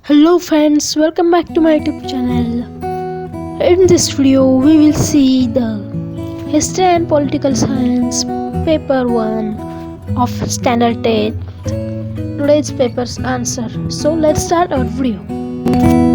Hello friends, welcome back to my YouTube channel. In this video we will see the History and Political Science paper 1 of standard 10. Today's paper's answer. So let's start our video.